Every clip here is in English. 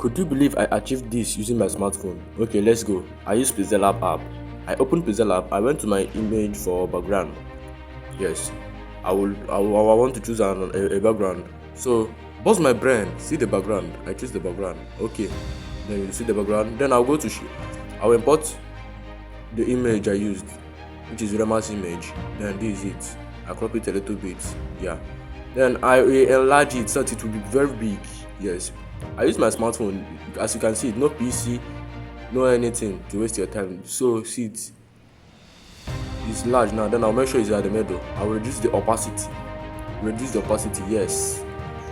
Could you believe I achieved this using my smartphone? Okay, let's go. I use Pixel app. I opened Pixel app. I went to my image for background. Yes, I want to choose a background. So, bust my brain. See the background. I choose the background. Okay, then you see the background. Then I'll go to I'll import the image I used, which is Rema's image. Then this is it. I crop it a little bit. Yeah. Then I will enlarge it so that it will be very big. Yes. I use my smartphone. As you can see, no PC, no anything to waste your time. So see it's large now. Then I'll make sure it's at the middle. I'll reduce the opacity. Yes.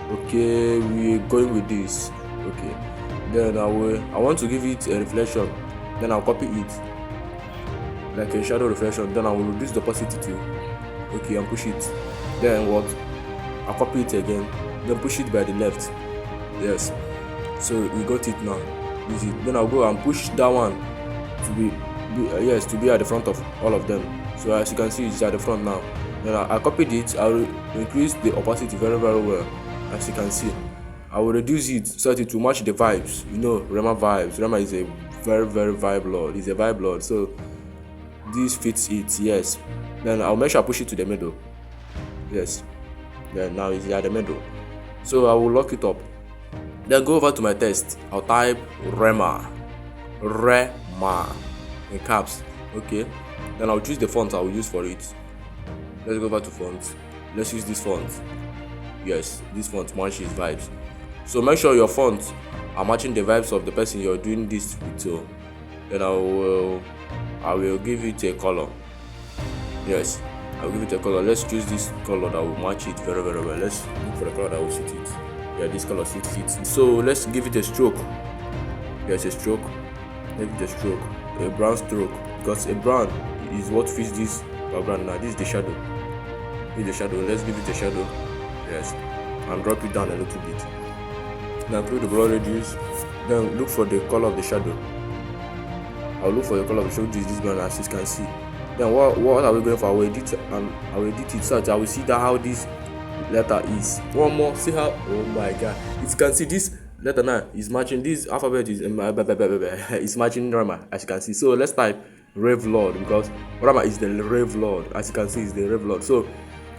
Okay, we're going with this. Okay. Then I want to give it a reflection. Then I'll copy it like a shadow reflection. Then I will reduce the opacity too. Okay, and push it. Then what? I'll copy it again. Then push it by the left. Yes. So we got it now. Use it. Then I'll go and push that one to be at the front of all of them. So as you can see, it's at the front now. Then I copied it. I will increase the opacity very well. As you can see, I will reduce it so that it will match the vibes. You know, Rema vibes. Rema is a very vibe lord. He's a vibe lord. So this fits it. Yes. Then I'll make sure I push it to the middle. Yes. Then now it's at the middle. So I will lock it up. Then go over to my text. I'll type Rema in caps. Okay. Then I'll choose the font I will use for it. Let's go over to fonts. Let's use this font. Yes, this font matches vibes. So make sure your fonts are matching the vibes of the person you're doing this with. So then I will give it a color. Yes, I'll give it a color. Let's choose this color that will match it very well. Let's look for the color that will suit it. Yeah, this color fits. So let's give it a stroke. Yes, a stroke. Let's give it a stroke. A brown stroke. Because a brown is what fits this background now. This is the shadow. Let's give it a shadow. Yes. And drop it down a little bit. Now include the blur radius. Then look for the color of the shadow. I'll look for the color of the shadow. This brown, as you can see. Then what are we going for? I will edit it so that I will see that how this letter is. One more, see how, oh my god, you can see this letter now is matching, this alphabet is it's matching Rema, as you can see. So let's type Rave Lord, because Rema is the Rave Lord, as you can see, is the Rave Lord. So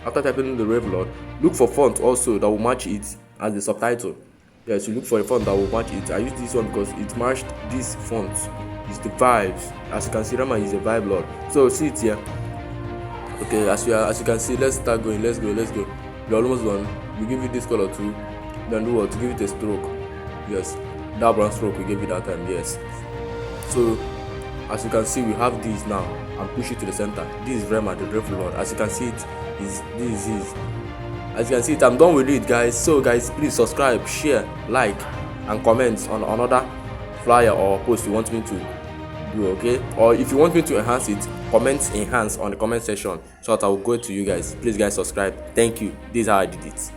after typing the Rave Lord, look for font also that will match it as the subtitle. Yes, you look for a font that will match it. I use this one because it matched this font. It's the vibes. As you can see, Rema is a vibe lord. So see it here. Okay, as you can see, let's start going. Let's go. We're almost done. We give it this color too. Then do what? To give it a stroke. Yes, that brown stroke we gave it that time. Yes. So as you can see, we have this now and push it to the center. This is Rema, the Rave Lord. As you can see, as you can see, I'm done with it, guys. So guys, please subscribe, share, like, and comment on another flyer or post you want me to do. Okay, or if you want me to enhance it, comment enhance on the comment section so that I will go to you guys. Please guys, subscribe. Thank you. This is how I did it.